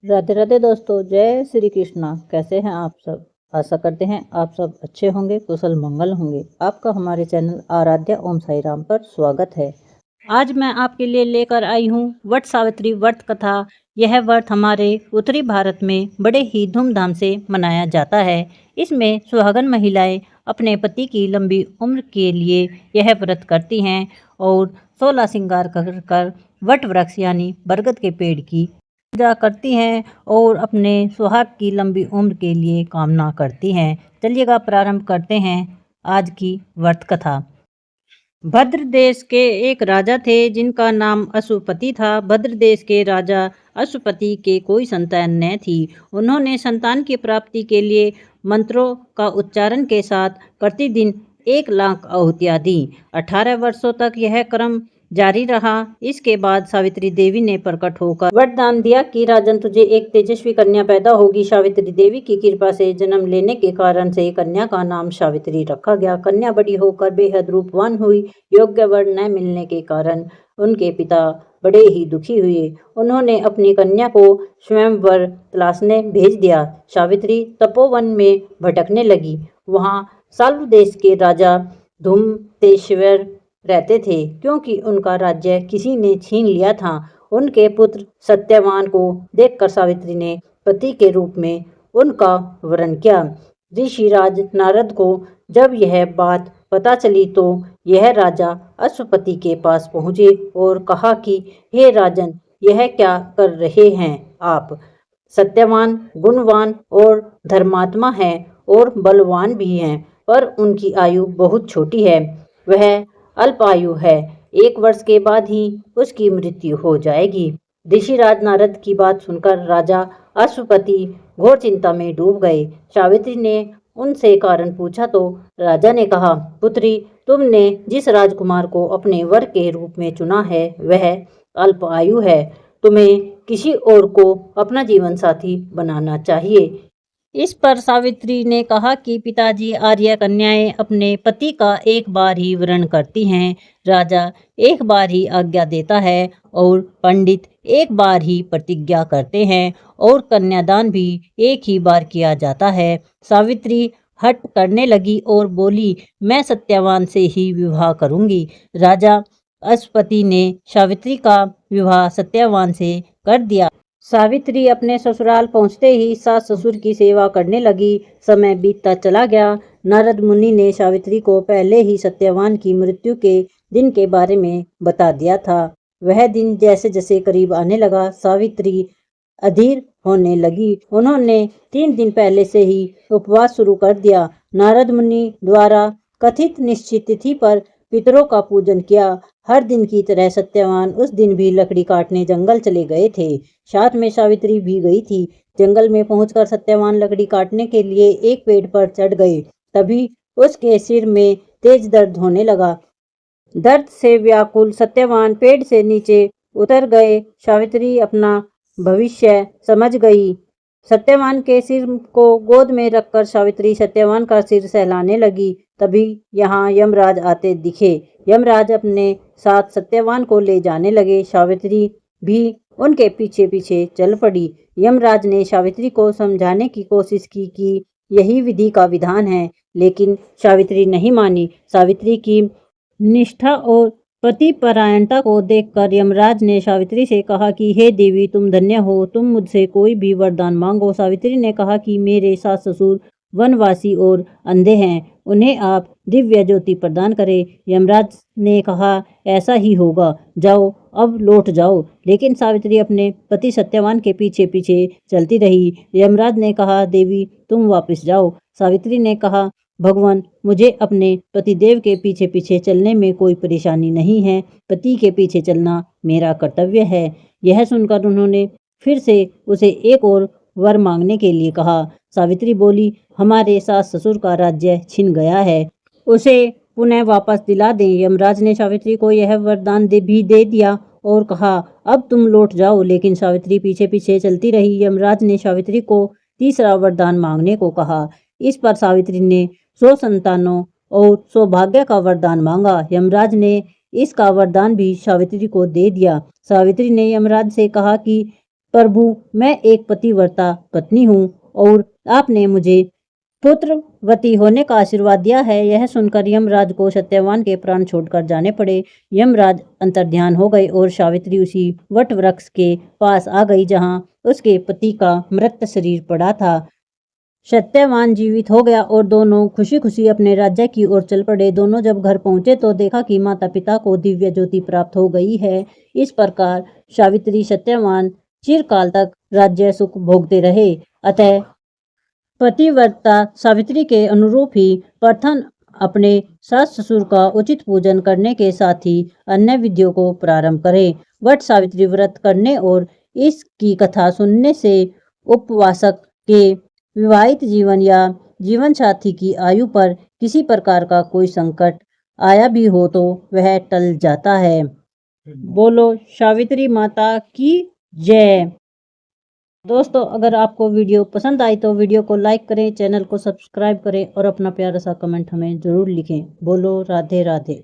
राधे राधे दोस्तों, जय श्री कृष्णा। कैसे हैं आप सब? आशा करते हैं आप सब अच्छे होंगे, कुशल मंगल होंगे। आपका हमारे चैनल आराध्या ओम साई राम पर स्वागत है। आज मैं आपके लिए लेकर आई हूँ वट सावित्री व्रत कथा। यह व्रत हमारे उत्तरी भारत में बड़े ही धूमधाम से मनाया जाता है। इसमें सुहागन महिलाएं अपने पति की लंबी उम्र के लिए यह व्रत करती हैं और 16 श्रृंगार कर वट वृक्ष यानी बरगद के पेड़ की पूजा करती हैं और अपने सुहाग की लंबी उम्र के लिए कामना करती हैं। चलिएगा प्रारंभ करते हैं आज की व्रत कथा। भद्र देश के एक राजा थे जिनका नाम अश्वपति था। भद्र देश के राजा अश्वपति के कोई संतान न थी। उन्होंने संतान की प्राप्ति के लिए मंत्रों का उच्चारण के साथ प्रतिदिन 1,00,000 आहुतियाँ दी। 18 वर्षों तक यह क्रम जारी रहा। इसके बाद सावित्री देवी ने प्रकट होकर वरदान दिया कि राजन, तुझे एक तेजस्वी कन्या पैदा होगी। सावित्री देवी की कृपा से जन्म लेने के कारण से कन्या का नाम सावित्री रखा गया। कन्या बड़ी होकर बेहद रूपवान हुई। योग्य वर न मिलने के कारण उनके पिता बड़े ही दुखी हुए। उन्होंने अपनी कन्या को स्वयंवर तलाशने भेज दिया। सावित्री तपोवन में भटकने लगी। वहां सालू देश के राजा धूमतेश्वर रहते थे, क्योंकि उनका राज्य किसी ने छीन लिया था। उनके पुत्र सत्यवान को देखकर सावित्री ने पति के रूप में उनका वरण किया। ऋषिराज नारद को जब यह बात पता चली तो यह राजा अश्वपति के पास पहुँचे और कहा कि हे राजन, यह क्या कर रहे हैं आप? सत्यवान गुणवान और धर्मात्मा है और बलवान भी हैं, पर उनकी आयु बहुत छोटी है। वह अल्पायु है। 1 वर्ष के बाद ही उसकी मृत्यु हो जाएगी। ऋषिराज नारद की बात सुनकर राजा अश्वपति घोर चिंता में डूब गए। सावित्री ने उनसे कारण पूछा तो राजा ने कहा, पुत्री, तुमने जिस राजकुमार को अपने वर के रूप में चुना है वह अल्पायु है। तुम्हें किसी और को अपना जीवन साथी बनाना चाहिए। इस पर सावित्री ने कहा कि पिताजी, आर्य कन्याएं अपने पति का एक बार ही वरण करती हैं। राजा एक बार ही आज्ञा देता है और पंडित एक बार ही प्रतिज्ञा करते हैं और कन्यादान भी एक ही बार किया जाता है। सावित्री हट करने लगी और बोली, मैं सत्यवान से ही विवाह करूंगी। राजा अश्वपति ने सावित्री का विवाह सत्यवान से कर दिया। सावित्री अपने ससुराल पहुंचते ही सास ससुर की सेवा करने लगी। समय बीतता चला गया। नारद मुनि ने सावित्री को पहले ही सत्यवान की मृत्यु के दिन के बारे में बता दिया था। वह दिन जैसे जैसे करीब आने लगा, सावित्री अधीर होने लगी। उन्होंने 3 दिन पहले से ही उपवास शुरू कर दिया। नारद मुनि द्वारा कथित निश्चित तिथि पर पितरों का पूजन किया। हर दिन की तरह सत्यवान उस दिन भी लकड़ी काटने जंगल चले गए थे। साथ में सावित्री भी गई थी। जंगल में पहुंचकर सत्यवान लकड़ी काटने के लिए एक पेड़ पर चढ़ गए। तभी उसके सिर में तेज दर्द होने लगा। दर्द से व्याकुल सत्यवान पेड़ से नीचे उतर गए। सावित्री अपना भविष्य समझ गई। सत्यवान के सिर को गोद में रखकर सावित्री सत्यवान का सिर सहलाने लगी। तभी यहाँ यमराज आते दिखे। यमराज अपने साथ सत्यवान को ले जाने लगे। सावित्री भी उनके पीछे पीछे चल पड़ी। यमराज ने सावित्री को समझाने की कोशिश की कि यही विधि का विधान है, लेकिन सावित्री नहीं मानी। सावित्री की निष्ठा और पतिपरायणता को देखकर यमराज ने सावित्री से कहा कि हे देवी, तुम धन्य हो, तुम मुझसे कोई भी वरदान मांगो। सावित्री ने कहा कि मेरे सास ससुर वनवासी और अंधे हैं, उन्हें आप दिव्य ज्योति प्रदान करें। यमराज ने कहा, ऐसा ही होगा, जाओ अब लौट जाओ। लेकिन सावित्री अपने पति सत्यवान के पीछे पीछे चलती रही। यमराज ने कहा, देवी तुम वापस जाओ। सावित्री ने कहा, भगवान, मुझे अपने पतिदेव के पीछे पीछे चलने में कोई परेशानी नहीं है। पति के पीछे चलना मेरा कर्तव्य है। यह सुनकर उन्होंने फिर से उसे एक और वर मांगने के लिए कहा। सावित्री बोली, हमारे सास ससुर का राज्य छिन गया है, उसे पुनः वापस दिला दें। यमराज ने सावित्री को यह वरदान भी दे दिया और कहा, अब तुम लौट जाओ। लेकिन सावित्री पीछे पीछे चलती रही। यमराज ने सावित्री को तीसरा वरदान मांगने को कहा। इस पर सावित्री ने 100 संतानों और सौभाग्य का वरदान मांगा। यमराज ने इसका वरदान भी सावित्री को दे दिया। सावित्री ने यमराज से कहा कि प्रभु, मैं एक पतिव्रता पत्नी हूँ और आपने मुझे पुत्रवती होने का आशीर्वाद दिया है। यह सुनकर यमराज को सत्यवान के प्राण छोड़कर जाने पड़े। यमराज अंतर्ध्यान हो गए और सावित्री उसी वट वृक्ष के पास आ गई जहाँ उसके पति का मृत शरीर पड़ा था। सत्यवान जीवित हो गया और दोनों खुशी खुशी अपने राज्य की ओर चल पड़े। दोनों जब घर पहुंचे तो देखा कि माता पिता को दिव्य ज्योति प्राप्त हो गई है। इस प्रकार सावित्री सत्यवान चिरकाल तक राज्य सुख भोगते रहे। अतः पतिव्रता सावित्री के अनुरूप ही प्रथम अपने सास ससुर का उचित पूजन करने के साथ ही अन्य विधियों को प्रारंभ करें। वट सावित्री व्रत करने और इसकी कथा सुनने से उपवासक के विवाहित जीवन या जीवन साथी की आयु पर किसी प्रकार का कोई संकट आया भी हो तो वह टल जाता है। बोलो सावित्री माता की जय। दोस्तों, अगर आपको वीडियो पसंद आई तो वीडियो को लाइक करें, चैनल को सब्सक्राइब करें और अपना प्यारा सा कमेंट हमें ज़रूर लिखें। बोलो राधे राधे।